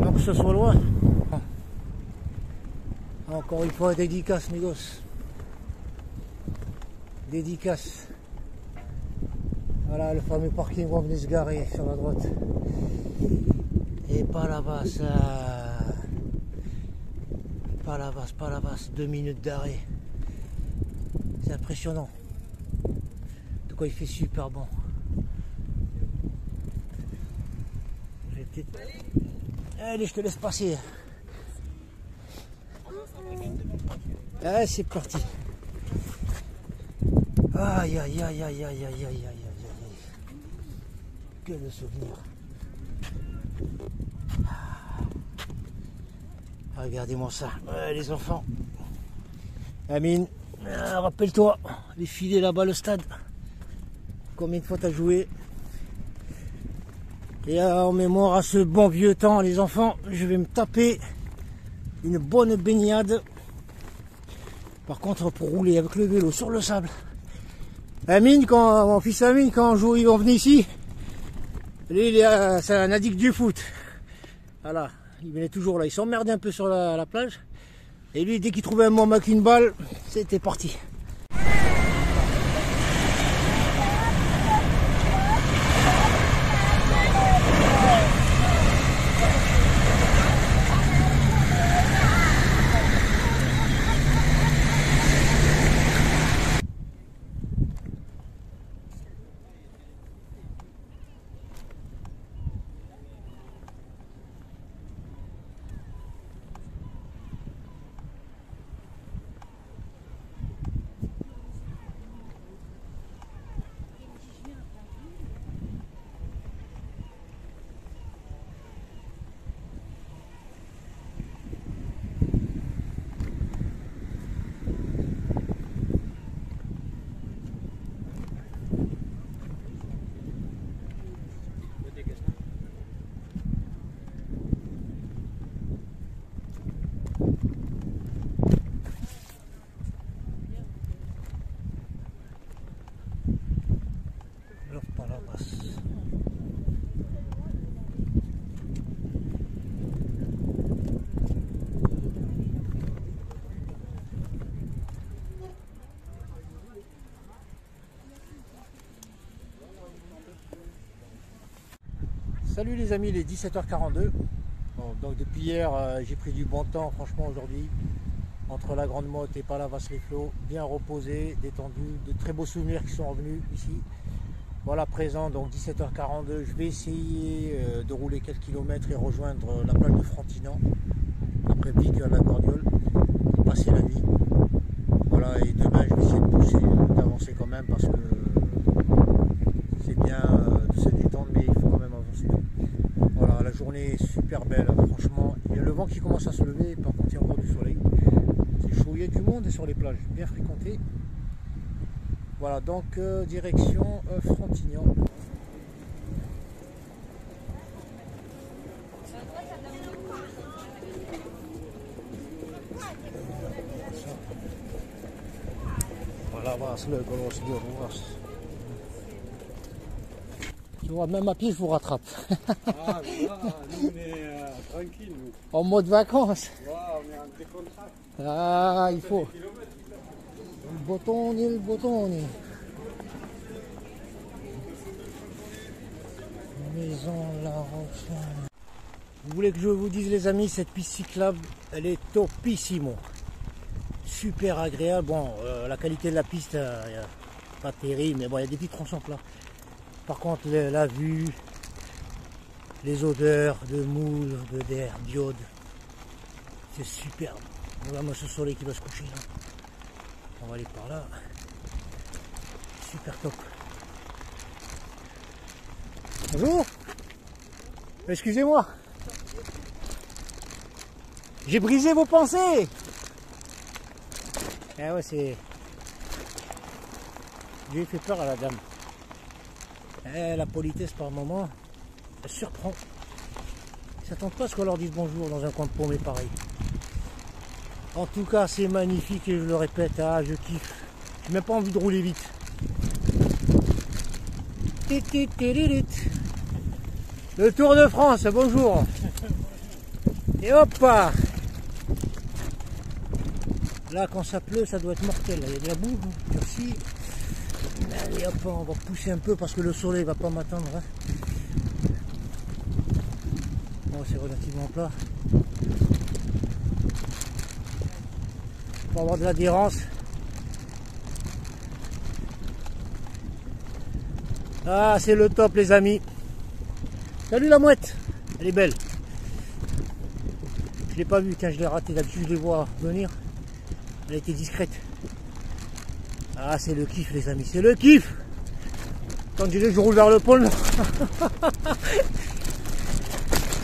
Donc que ce soit loin. Encore une fois, dédicace mes gosses. Dédicace. Voilà le fameux parking où on venait se garer sur la droite. Et Palavas, Palavas, 2 minutes d'arrêt. C'est impressionnant. En tout cas, il fait super bon. Allez, je te laisse passer. Allez, c'est parti. Aïe, aïe, aïe, aïe, aïe, aïe, aïe, aïe, aïe, aïe. Que de souvenirs. Regardez-moi ça, les enfants. Amine, rappelle-toi, les filets là-bas, le stade. Combien de fois t'as joué? Et en mémoire à ce bon vieux temps, les enfants, je vais me taper une bonne baignade. Par contre, pour rouler avec le vélo sur le sable. Amine, mon fils Amine, quand ils vont venir ici, lui, c'est un addict du foot. Voilà. Il venait toujours là, il s'emmerdait un peu sur la plage. Et lui, dès qu'il trouvait un moment avec une balle, c'était parti. Salut les amis, il est 17h42. Bon, donc depuis hier, j'ai pris du bon temps, franchement aujourd'hui, entre la Grande Motte et Palavas-les-Flots, bien reposé, détendu, de très beaux souvenirs qui sont revenus ici. Voilà présent, donc 17h42, je vais essayer de rouler quelques kilomètres et rejoindre la plage de Frontinan, après Vic à la Gordiole, et passer la nuit. Voilà, et demain je vais essayer de pousser, d'avancer quand même parce que c'est bien. bien de se détendre, mais il faut quand même avancer. Voilà, la journée est super belle, franchement. Il y a le vent qui commence à se lever, par contre il y a encore du soleil. C'est chaud, il y a du monde sur les plages, bien fréquentées. Voilà, donc direction Frontignan. Voilà, vas le gros de Rouen. Tu vois, même à pied, je vous rattrape. Ah, voilà, nous on est tranquille. En mode vacances. Wow, on est en décontracte. Ah, il faut. Il bottone. Maison La Roche. Vous voulez que je vous dise, les amis, cette piste cyclable, elle est topissimo. Super agréable. Bon, la qualité de la piste, pas terrible, mais bon, il y a des petits tronçons là. Par contre, la vue, les odeurs de moules, d'air, d'iode, c'est superbe. Regarde-moi ce soleil qui va se coucher là. On va aller par là. Super top. Bonjour. Excusez-moi. J'ai brisé vos pensées. Ah ouais, c'est... J'ai fait peur à la dame. La politesse par moment, elle surprend. Ils ne s'attendent pas à ce qu'on leur dise bonjour dans un coin de paumé pareil. En tout cas, c'est magnifique et je le répète, ah, je kiffe. J'ai même pas envie de rouler vite. Le Tour de France, bonjour. Et hop là, quand ça pleut, ça doit être mortel. Il y a de la boue, merci. Allez hop, on va pousser un peu parce que le soleil va pas m'attendre. Hein. Bon, c'est relativement plat. Pour avoir de l'adhérence. Ah, c'est le top, les amis. Salut la mouette, elle est belle. Je l'ai pas vue quand je l'ai ratée. D'habitude, je les vois venir. Elle a été discrète. Ah, c'est le kiff, les amis, c'est le kiff. Quand je roule vers le pôle. Vous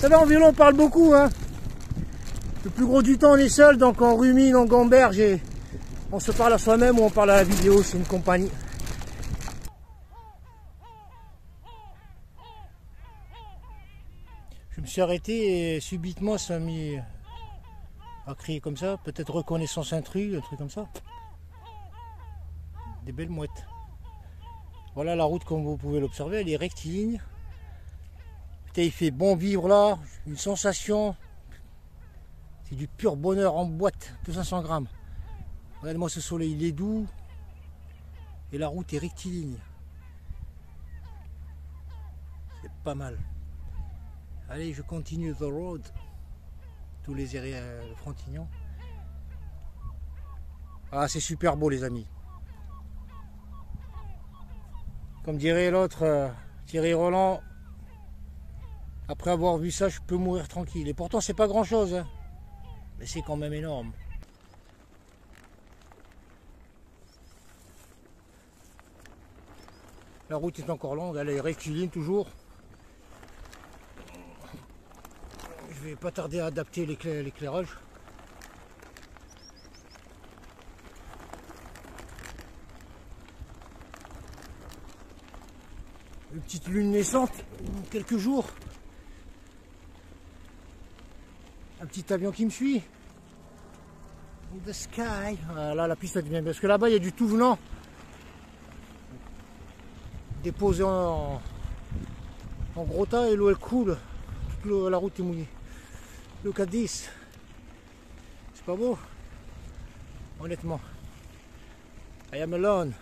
savez, en vélo, on parle beaucoup, hein. Le plus gros du temps, on est seul, donc on rumine, on gamberge et on se parle à soi-même ou on parle à la vidéo, c'est une compagnie. Je me suis arrêté et subitement, ça m'a mis à crier comme ça, peut-être reconnaissance intrus, un truc comme ça. Des belles mouettes. Voilà la route, comme vous pouvez l'observer, elle est rectiligne. Putain, il fait bon vivre là, une sensation. C'est du pur bonheur en boîte de 500 grammes. Regardez-moi ce soleil, il est doux. Et la route est rectiligne. C'est pas mal. Allez, je continue the road. Tous les aires de Frontignan. Ah, c'est super beau, les amis. Comme dirait l'autre, Thierry Roland, après avoir vu ça, je peux mourir tranquille. Et pourtant, c'est pas grand chose, hein. Mais c'est quand même énorme. La route est encore longue, elle est rectiligne toujours. Je vais pas tarder à adapter l'éclairage. Une petite lune naissante, quelques jours. Un petit avion qui me suit. The sky. Voilà, la piste est bien. Parce que là-bas, il y a du tout venant. Déposé en gros tas et l'eau elle coule. Toute la route est mouillée. Le 4-10. C'est pas beau. Honnêtement. I am alone.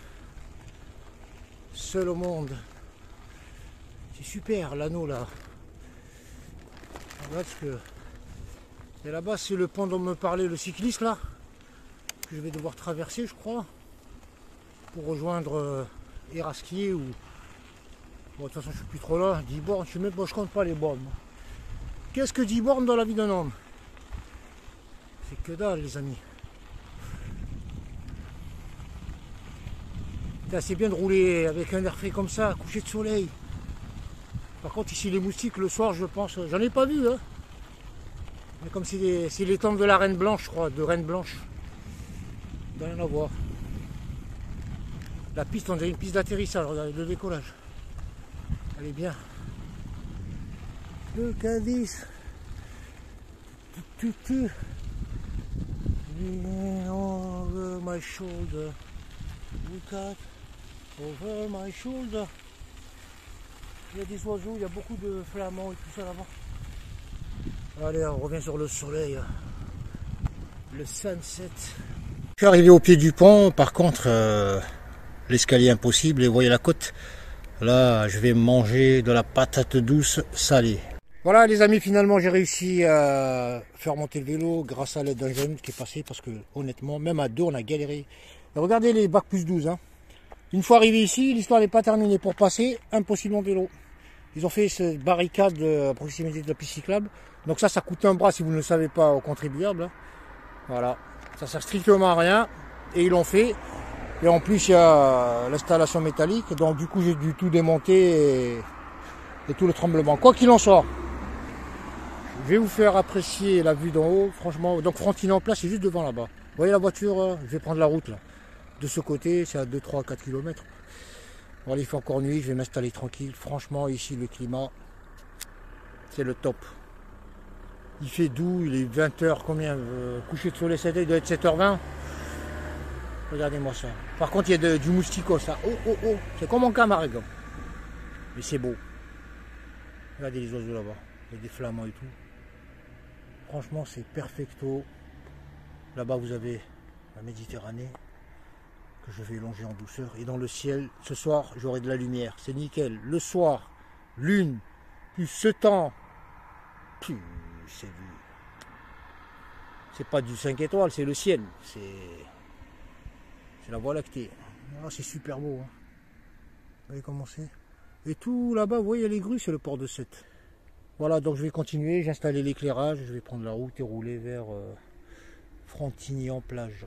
Seul au monde. C'est super l'anneau là. Regarde ce que. Et là-bas, c'est le pont dont me parlait le cycliste là. Que je vais devoir traverser, je crois. Pour rejoindre Erasquier ou. Bon, de toute façon, je suis plus trop là. 10 bornes, je sais même pas, je compte pas les bornes. Qu'est-ce que 10 bornes dans la vie d'un homme? C'est que dalle, les amis. C'est bien de rouler avec un air frais comme ça, coucher de soleil. Par contre ici les moustiques le soir je pense, j'en ai pas vu hein. Mais comme c'est les temples de la Reine Blanche je crois, de Reine Blanche. Il doit rien à voir. La piste on dirait une piste d'atterrissage, regardez le décollage. Elle est bien. Look at this. Over my shoulder. Look at over my shoulder. Il y a des oiseaux, il y a beaucoup de flamands et tout ça là-bas. Allez, on revient sur le soleil. Le sunset. Je suis arrivé au pied du pont, par contre, l'escalier impossible et vous voyez la côte. Là, je vais manger de la patate douce salée. Voilà les amis, finalement j'ai réussi à faire monter le vélo grâce à l'aide d'un jeune qui est passé parce que honnêtement, même à deux on a galéré. Et regardez les bacs plus 12. Hein. Une fois arrivé ici, l'histoire n'est pas terminée. Pour passer, impossible en vélo. Ils ont fait cette barricade à proximité de la piste cyclable. Donc ça coûte un bras si vous ne le savez pas aux contribuables. Voilà, ça sert strictement à rien. Et ils l'ont fait. Et en plus il y a l'installation métallique. Donc du coup j'ai dû tout démonter et tout le tremblement. Quoi qu'il en soit. Je vais vous faire apprécier la vue d'en haut, franchement. Donc Frontignan-Plage, c'est juste devant là-bas. Vous voyez la voiture, je vais prendre la route là. De ce côté, c'est à 2, 3, 4 km. Bon, il fait encore nuit, je vais m'installer tranquille. Franchement, ici, le climat, c'est le top. Il fait doux, il est 20h, combien coucher de soleil, il doit être 7h20. Regardez-moi ça. Par contre, il y a du moustico, ça. Oh, oh, oh, c'est comme en Camargue. Mais c'est beau. Regardez les oiseaux là-bas, il y a des flamands et tout. Franchement, c'est perfecto. Là-bas, vous avez la Méditerranée que je vais longer en douceur. Et dans le ciel, ce soir, j'aurai de la lumière. C'est nickel. Le soir, lune, plus ce temps. C'est pas du 5 étoiles, c'est le ciel. C'est la Voie lactée. Ah, c'est super beau. Hein. Vous voyez comment c'est. Et tout là-bas, vous voyez les grues, c'est le port de Sète. Voilà, donc je vais continuer, j'ai installé l'éclairage, je vais prendre la route et rouler vers Frontignan-Plage.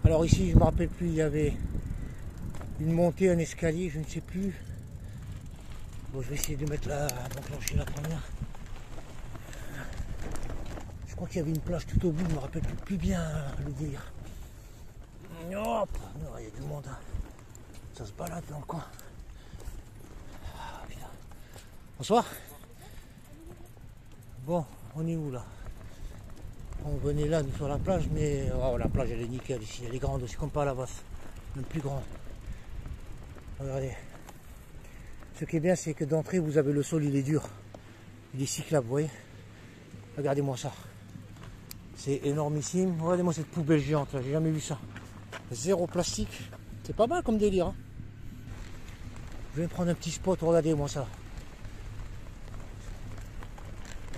Alors ici, je ne me rappelle plus, il y avait une montée, un escalier, je ne sais plus. Bon, je vais essayer de mettre d'enclencher la première. Je crois qu'il y avait une plage tout au bout, je ne me rappelle plus bien le délire. Hop, il y a du monde. Hein. Ça se balade dans le coin. Ah, putain. Bonsoir. Bon, on est où là? On venait là, nous sur la plage, mais oh, la plage elle est nickel ici, elle est grande aussi, comme pas à la basse, même plus grande. Regardez. Ce qui est bien, c'est que d'entrée, vous avez le sol, il est dur. Il est cyclable, vous voyez. Regardez-moi ça. C'est énormissime. Regardez-moi cette poubelle géante là, j'ai jamais vu ça. Zéro plastique. C'est pas mal comme délire. Hein. Je vais prendre un petit spot, regardez-moi ça.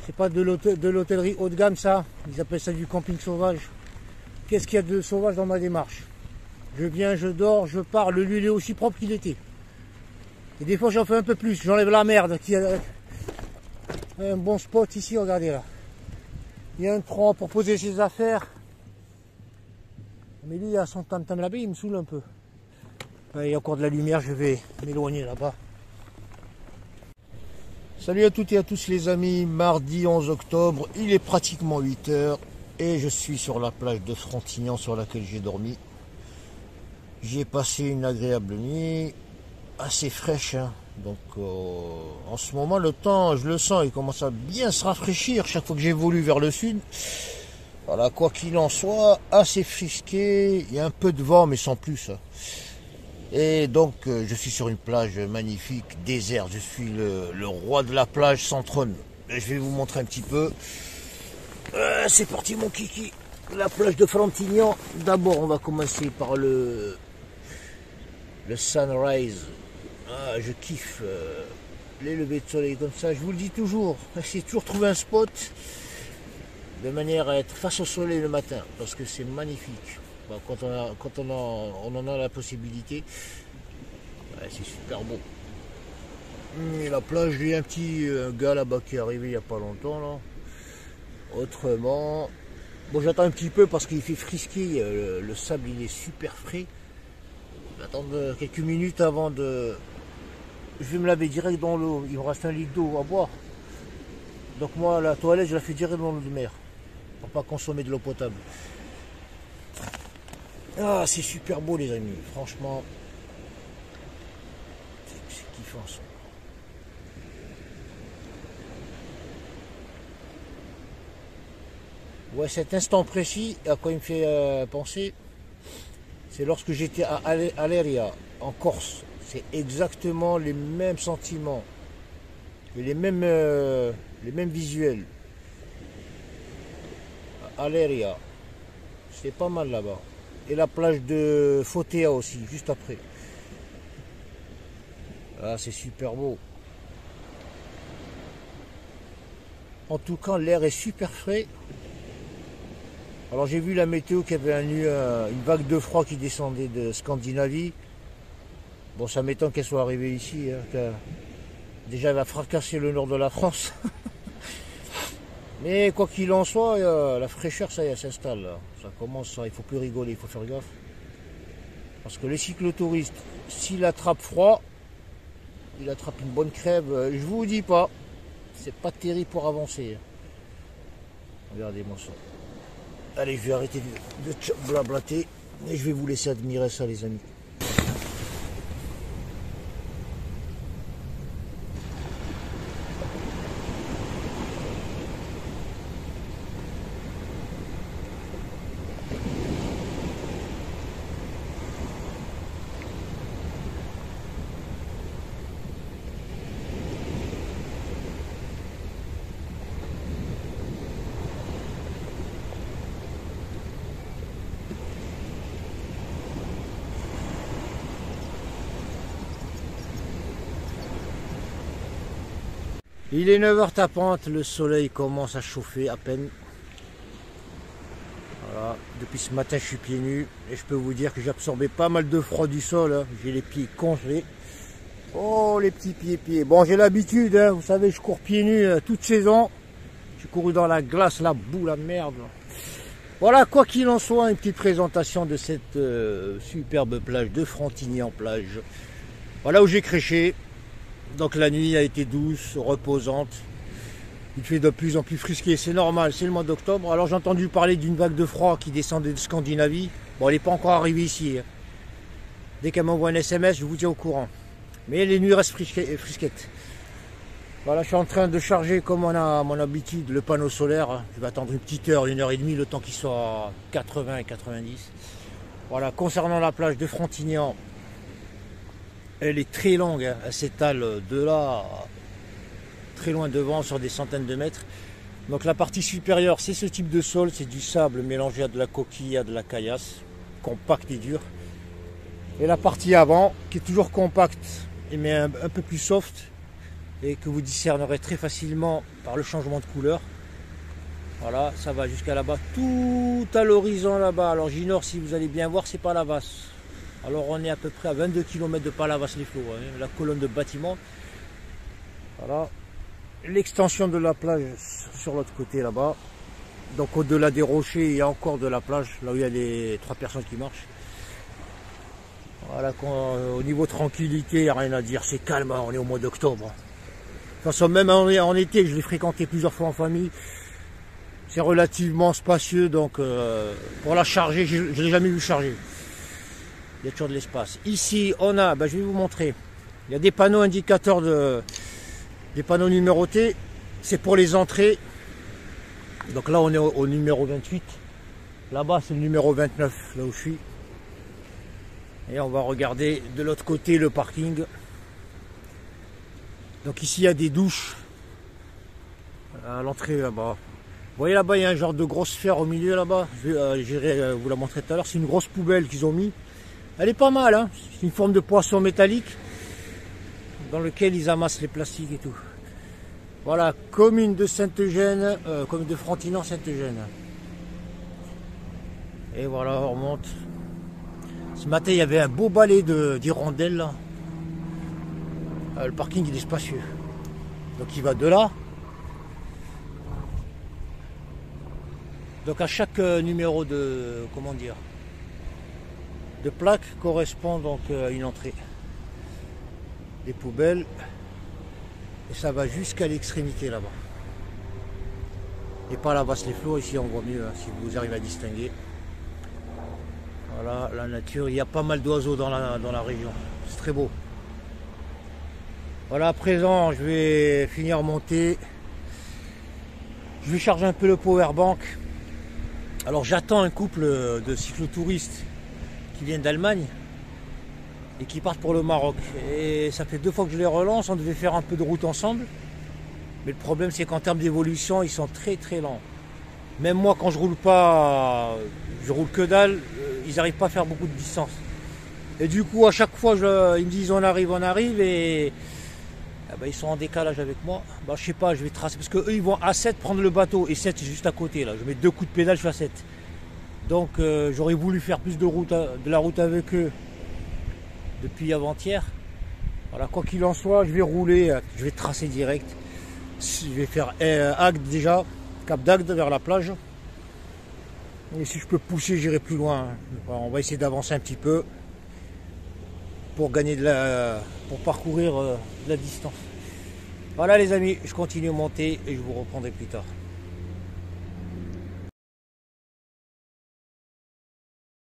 C'est pas de l'hôtellerie haut de gamme ça, ils appellent ça du camping sauvage. Qu'est-ce qu'il y a de sauvage dans ma démarche? Je viens, je dors, je pars, le lieu il est aussi propre qu'il était. Et des fois j'en fais un peu plus, j'enlève la merde. Il y a un bon spot ici, regardez là. Il y a un tronc pour poser ses affaires. Mais lui il a son tam-tam là-bas, il me saoule un peu. Il y a encore de la lumière, je vais m'éloigner là-bas. Salut à toutes et à tous les amis, mardi 11 octobre, il est pratiquement 8 h et je suis sur la plage de Frontignan sur laquelle j'ai dormi. J'y ai passé une agréable nuit, assez fraîche, hein. Donc en ce moment le temps, je le sens, il commence à bien se rafraîchir chaque fois que j'évolue vers le sud. Voilà, quoi qu'il en soit, assez frisqué, il y a un peu de vent mais sans plus. Et donc je suis sur une plage magnifique, désert, je suis le roi de la plage sans trône. Je vais vous montrer un petit peu. C'est parti mon kiki. la plage de Frontignan. D'abord, on va commencer par le sunrise. Ah, je kiffe les levées de soleil comme ça. Je vous le dis toujours, essayez toujours trouver un spot de manière à être face au soleil le matin, parce que c'est magnifique. Bon, quand on en a la possibilité, ouais, c'est super beau. Et la plage, j'ai un petit gars là-bas qui est arrivé il n'y a pas longtemps là. Autrement, bon, j'attends un petit peu parce qu'il fait frisquer, le sable il est super frais. J'attends quelques minutes avant de... Je vais me laver direct dans l'eau, il me reste un litre d'eau à boire. Donc moi la toilette je la fais direct dans l'eau de mer, pour pas consommer de l'eau potable. Ah, c'est super beau les amis, franchement. C'est kiffant ça. Ouais, cet instant précis, à quoi il me fait penser, c'est lorsque j'étais à Aleria, en Corse. C'est exactement les mêmes sentiments, et les mêmes visuels. À Aleria, c'est pas mal là-bas. Et la plage de Fotea aussi, juste après. Ah, c'est super beau. En tout cas, l'air est super frais. Alors j'ai vu la météo qu'il y avait une vague de froid qui descendait de Scandinavie. Bon, ça m'étonne qu'elle soit arrivée ici. Hein, déjà, elle va fracasser le nord de la France. Mais quoi qu'il en soit, la fraîcheur, ça y est, elle s'installe. Ça commence, il faut plus rigoler, il faut faire gaffe. Parce que les cyclotouristes, s'il attrape froid, il attrape une bonne crève. Je vous dis pas, c'est pas terrible pour avancer. Regardez-moi ça. Allez, je vais arrêter de blablater et je vais vous laisser admirer ça, les amis. Il est 9h tapante, le soleil commence à chauffer à peine. Voilà, depuis ce matin je suis pieds nus et je peux vous dire que j'ai absorbé pas mal de froid du sol. Hein. J'ai les pieds congelés. Oh, les petits pieds. Bon, j'ai l'habitude, hein. Vous savez, je cours pieds nus toute saison. J'ai couru dans la glace, la boue, la merde. Voilà, quoi qu'il en soit, une petite présentation de cette superbe plage de Frontignan plage. Voilà où j'ai créché. Donc la nuit a été douce, reposante. Il fait de plus en plus frisqué, c'est normal, c'est le mois d'octobre. Alors j'ai entendu parler d'une vague de froid qui descendait de Scandinavie. Bon, elle n'est pas encore arrivée ici. Hein. Dès qu'elle m'envoie un SMS, je vous tiens au courant. Mais les nuits restent frisquettes. Voilà, je suis en train de charger comme on a à mon habitude le panneau solaire. Je vais attendre une petite heure, 1h30, le temps qu'il soit à 80 et 90. Voilà, concernant la plage de Frontignan, elle est très longue, hein. Elle s'étale de là très loin devant sur des centaines de mètres. Donc la partie supérieure, c'est ce type de sol, c'est du sable mélangé à de la coquille, à de la caillasse, compact et dur. Et la partie avant, qui est toujours compacte, mais un peu plus soft, et que vous discernerez très facilement par le changement de couleur. Voilà, ça va jusqu'à là-bas, tout à l'horizon là-bas. Alors j'ignore si vous allez bien voir, c'est Palavas. Alors on est à peu près à 22 km de Palavas-les-Flots, hein, la colonne de bâtiments. Voilà, l'extension de la plage sur l'autre côté là-bas. Donc au-delà des rochers, il y a encore de la plage, là où il y a les 3 personnes qui marchent. Voilà, au niveau tranquillité, il n'y a rien à dire, c'est calme, hein, on est au mois d'octobre. De toute façon, même en été, je l'ai fréquenté plusieurs fois en famille. C'est relativement spacieux, donc pour la charger, je ne l'ai jamais vu charger. Il y a toujours de l'espace. Ici, on a, je vais vous montrer, il y a des panneaux indicateurs, des panneaux numérotés. C'est pour les entrées. Donc là, on est au numéro 28. Là-bas, c'est le numéro 29, là où je suis. Et on va regarder de l'autre côté le parking. Donc ici, il y a des douches à l'entrée là-bas. Vous voyez là-bas, il y a un genre de grosse sphère au milieu là-bas. J'irai vous la montrer tout à l'heure. C'est une grosse poubelle qu'ils ont mis. Elle est pas mal, hein. C'est une forme de poisson métallique dans lequel ils amassent les plastiques et tout. Voilà, commune de Sainte-Eugène, commune de Frontignan-Sainte-Eugène. Et voilà, on remonte. Ce matin, il y avait un beau balai d'hirondelles là. Le parking il est spacieux. Donc il va de là. Donc à chaque numéro de, comment dire, de plaque correspond donc à une entrée. Des poubelles. Et ça va jusqu'à l'extrémité là-bas. Et pas là-bas les flots, ici on voit mieux, hein, si vous arrivez à distinguer. Voilà la nature, il y a pas mal d'oiseaux dans la région. C'est très beau. Voilà, à présent je vais finir monter. Je vais charger un peu le powerbank. Alors j'attends un couple de cyclotouristes qui viennent d'Allemagne et qui partent pour le Maroc. Et ça fait 2 fois que je les relance, on devait faire un peu de route ensemble. Mais le problème c'est qu'en termes d'évolution, ils sont très très lents. Même moi quand je roule pas, je roule que dalle, ils n'arrivent pas à faire beaucoup de distance. Et du coup à chaque fois ils me disent on arrive et ben, ils sont en décalage avec moi. Ben, je sais pas, je vais tracer parce que eux ils vont à 7 prendre le bateau et 7 c'est juste à côté là. Je mets 2 coups de pédale, je suis à 7. Donc j'aurais voulu faire plus de la route avec eux depuis avant-hier. Voilà, quoi qu'il en soit, je vais rouler, je vais tracer direct. Je vais faire Agde déjà, Cap d'Agde vers la plage. Et si je peux pousser, j'irai plus loin. On va essayer d'avancer un petit peu pour gagner pour parcourir de la distance. Voilà les amis, je continue à monter et je vous reprendrai plus tard.